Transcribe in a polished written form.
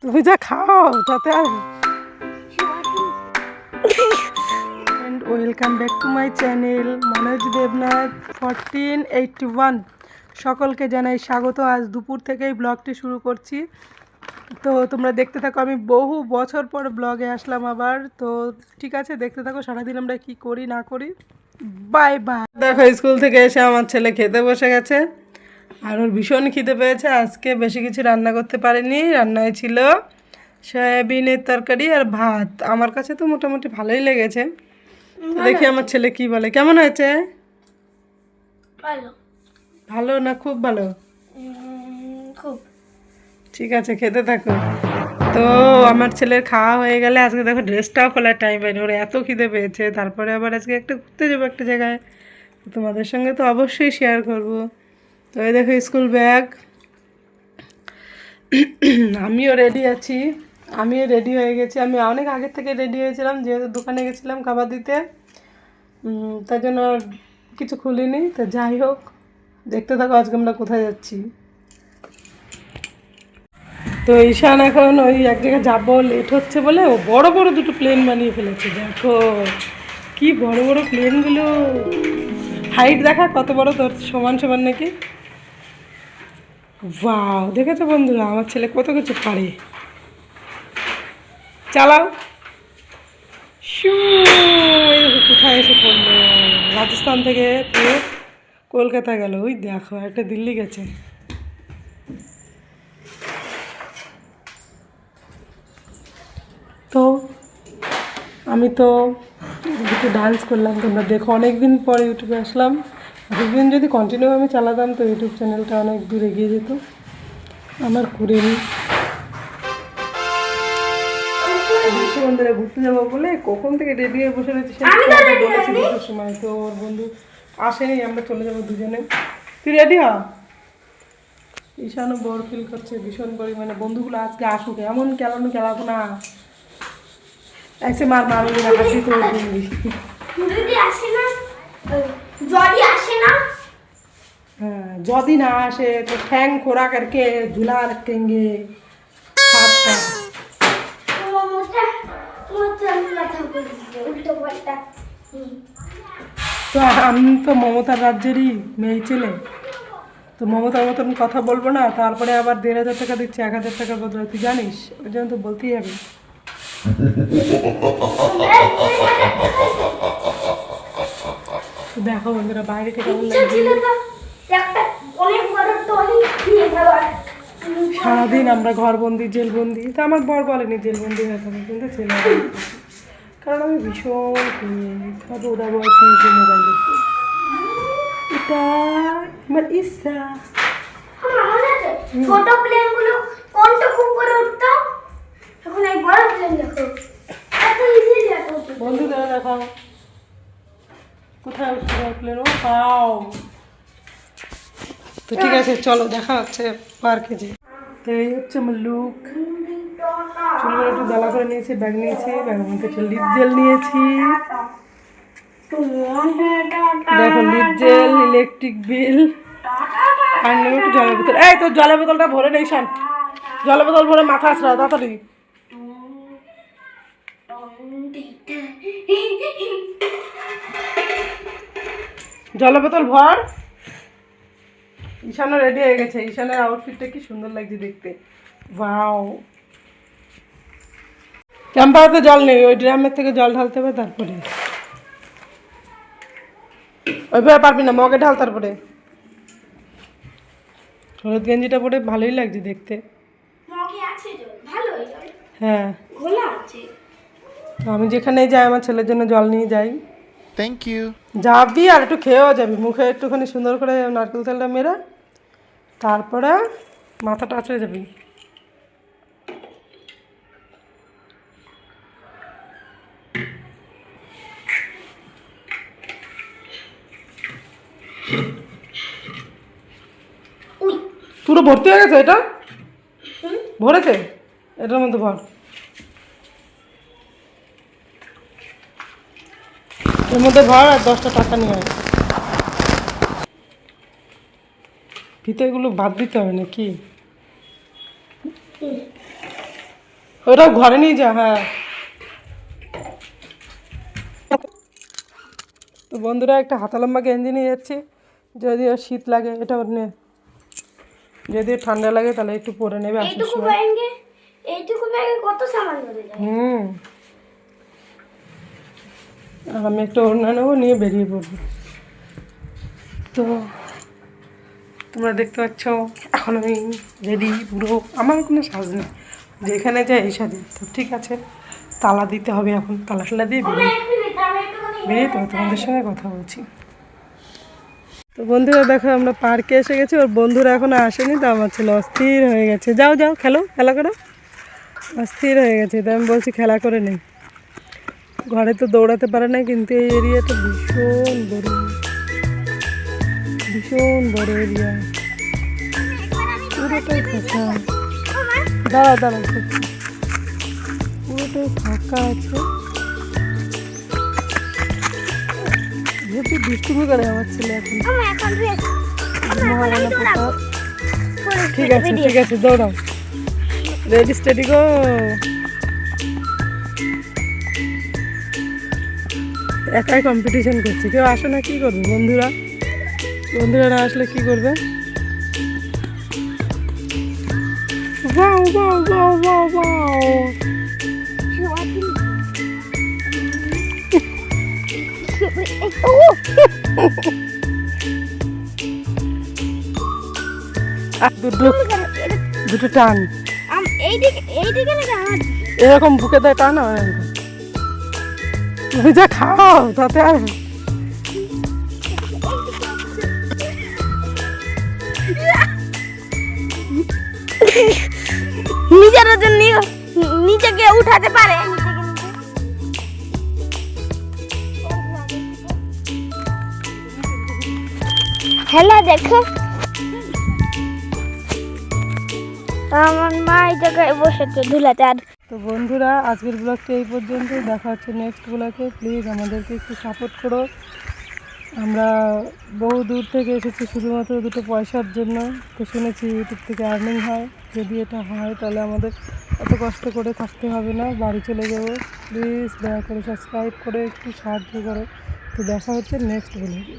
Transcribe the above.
তুমি যা খাও তাতে আর। And welcome back to my channel Manoj Debnath 1481। সকলকে জানাই স্বাগত। আজ দুপুর থেকেই ব্লগটি শুরু করছি, তো তোমরা দেখতে থাকো। আমি বহু বছর পর ব্লগে আসলাম আবার, তো ঠিক আছে দেখতে থাকো সারাদিন আমরা কি করি না করি। Bye bye. দেখো স্কুল থেকে এসে আমার ছেলে খেতে বসে গেছে, আর ওর ভীষণ খিদে পেয়েছে। আজকে বেশি কিছু রান্না করতে পারিনি, রান্নায় ছিল সয়াবিনের তরকারি আর ভাত। আমার কাছে তো মোটামুটি ভালোই লেগেছে। দেখি আমার ছেলে কি বলে। কেমন হয়েছে? ভালো। ভালো না খুব ভালো? খুব। ঠিক আছে, খেতে থাকো। তো আমার ছেলের খাওয়া হয়ে গেলে আজকে দেখো ড্রেসটাও খোলার টাইম পাইনি, ওর এত খিদে পেয়েছে। তারপরে আবার আজকে একটা ঘুরতে যাবো একটা জায়গায়, তো তোমাদের সঙ্গে তো অবশ্যই শেয়ার করব। তো এই দেখো স্কুল ব্যাগ। আমিও রেডি আছি, আমিও রেডি হয়ে গেছি। আমি অনেক আগের থেকে রেডি হয়েছিলাম, যেহেতু দোকানে গেছিলাম খাবার দিতে, তার জন্য আর কিছু খুলিনি। তো যাই হোক, দেখতে থাকো আজকে আমরা কোথায় যাচ্ছি। তো ঈশান এখন ওই এক জায়গায় যাবো, লেট হচ্ছে বলে ও বড় বড় দুটো প্লেন বানিয়ে ফেলেছে। দেখো কি বড় বড় প্লেনগুলো, হাইট দেখা কত বড়, তোর সমান সমান নাকি। ওয়াও, দেখেছো বন্ধুরা আমার ছেলে কত কিছু পারে। চালাও। শু, এই দেখো কোথায় এসে পড়লো। রাজস্থান থেকে পুরো কলকাতা গেল। ওই দেখো একটা দিল্লি গেছে। তো আমি তো একটু ডান্স করলাম, তোমরা দেখো। অনেক দিন পর ইউটিউবে আসলাম। এতদিন যদি কন্টিনিউ আমি চালাতাম তো ইউটিউব চ্যানেলটা অনেক দূর এগিয়ে যেত। আমার করিনি। বন্ধুরা ঘুরতে যাবো বলে কখন থেকে রেডি হয়ে বসে রয়েছে, সেই বলেছি দুটোর সময়। তো ওর বন্ধু আসেনি, আমরা চলে যাবো দুজনে। তুই রেডি হ। ঈশানও বোর ফিল করছে ভীষণ পরিমাণে। বন্ধুগুলো আজকে আসুক, এমন খেলাবো না। ऐसे मार मारूंगी मैं, हंसी तोड़ दूंगी। যদি আসে না, যদি আসে না, हाँ, যদি না আসে तो ठैंग खोरा करके झुला रखेंगे हाथ का। তোমার মোটা মোটা কথা বলছে উল্টো পাল্টা। তো আমি তো মমতার রাজ্যেরই মেয়ে ছেলে, তো মমতার মতন কথা বলবো না। তারপরে আবার 1,500 টাকা দিচ্ছে 1,000 টাকার বদলে, তুই জানিস? ওই জন্য তো বলতেই হবে। তো দেখো বন্ধুরা বাইরেটা কেমন লাগছে। একটা অনেক বড় টলি দিয়ে দেওয়ার। সারাদিন আমরা ঘরবন্দি জেলবন্দি। তো আমার বর বলেনি জেলবন্দি হয়ে থাকে, কিন্তু ছেলে বলে। কারণ আমি ভীষণ খাবো ওরা বয়সে এসে মোবাইল দেখতে। এটা আমার ইচ্ছা। আমার মনে আছে ছোট প্লেন গুলো কোনটা খুব করে উঠতো, এখন এই বড় প্লেন দেখো এত ইজিলি এত উঠতো। বন্ধুদের দেখাও কোথায় উঠতে প্লেন। ও পাও। তো ঠিক আছে চলো, দেখা হচ্ছে পার্কে যে। তো এই হচ্ছে আমার লুক। চুলগুলো একটু দলা করে নিয়েছি, ব্যাগ নিয়েছি, ব্যাগের মধ্যে একটা লিপ জেল নিয়েছি। দেখো লিপ জেল, ইলেকট্রিক বিল, আর নেবো একটু জলের বোতল। এই তোর জলের বোতলটা ভরে নেই শান, জলের বোতল ভরে মাথা আসরা তাড়াতাড়ি। জলের বোতল ভর। ঈশানও রেডি হয়ে গেছে। ঈশানের আউটফিটটা কি সুন্দর লাগছে দেখতে। ওয়াও। ক্যাম্পারে জল নেই, ওই ড্রামের থেকে জল ঢালতে হবে তারপরে। ওইভাবে পারবি না, মগে ঢাল তারপরে। হলুদ গেঞ্জিটা পরে ভালোই লাগছে দেখতে। মগে আছে জল, ভালোই জল, হ্যাঁ, ঘোলা আছে। তো আমি যেখানেই যাই আমার ছেলের জন্য জল নিয়ে যাই। Thank you. যাবি আর একটু খেয়েও যাবি, মুখে একটুখানি সুন্দর করে নারকেল তেলটা মেরে, তারপরে মাথাটা আঁচড়ে যাবি। উই পুরো ভর্তি হয়ে গেছে এটা? ভরেছে? এটার মধ্যে ভর। এর মধ্যে ভর আর 10টা টাকা নিয়ে আয়। ভিতরগুলো বাদ দিতে হবে নাকি? ওটা ঘরে নিয়ে যা। হ্যাঁ তো বন্ধুরা একটা হাতা লম্বা গেঞ্জি নিয়ে যাচ্ছি, যদি ওর শীত লাগে এটা ওর নে, যদি ওর ঠান্ডা লাগে তাহলে একটু পরে নেবে আসার এইটুকু সময়। ব্যাগে কত সামান ধরে যায়। আর আমি একটা ওড়না নেবো, নিয়ে বেরিয়ে পড়বো। তো তোমরা দেখতে পাচ্ছ এখন আমি রেডি পুরো, আমার কোনো সাজ নেই, যেখানে যাই এই সাজে। তো ঠিক আছে, তালা দিতে হবে এখন, তালা টালা দিয়ে বেরিয়ে তো তোমাদের সঙ্গে কথা বলছি। তো বন্ধুরা দেখো আমরা পার্কে এসে গেছি, ওর বন্ধুরা এখনো আসেনি, তো আমার ছেলে অস্থির হয়ে গেছে। যাও যাও খেলা করো, অস্থির হয়ে গেছে। তো আমি বলছি খেলা করে নেই, ঘরে তো দৌড়াতে পারে না, কিন্তু এই এরিয়াটা ভীষণ বড় এরিয়া, পুরোটাই ফাঁকা। দাঁড়া পুরোটাই ফাঁকা আছে। যেহেতু দুষ্টুমি করে আমার ছেলে এখন। ঠিক আছে দৌড়াও, রেডি স্টেডি গো। একাই কম্পিটিশন করছে, কেউ আসে না, কি করবে? বন্ধুরা না আসলে কি করবে? দুটো টান এরকম বুকে দেয়, টান যা খাও তাতে আর নিজের ওজন নিজেকে উঠাতে পারে। খেলা দেখো, আমার মা এই জায়গায় বসেছে ধুলাতে। আর তো বন্ধুরা আজকের ব্লগটা এই পর্যন্ত, দেখা হচ্ছে নেক্সট ব্লগে। প্লিজ আমাদেরকে একটু সাপোর্ট করো, আমরা বহু দূর থেকে এসেছি শুধুমাত্র দুটো পয়সার জন্য। তো শুনেছি ইউটিউব থেকে আর্নিং হয়, যদি এটা হয় তাহলে আমাদের এত কষ্ট করে থাকতে হবে না, বাড়ি চলে যাবো। প্লিজ দয়া করে সাবস্ক্রাইব করে একটু সাহায্য করো। তো দেখা হচ্ছে নেক্সট ব্লগে।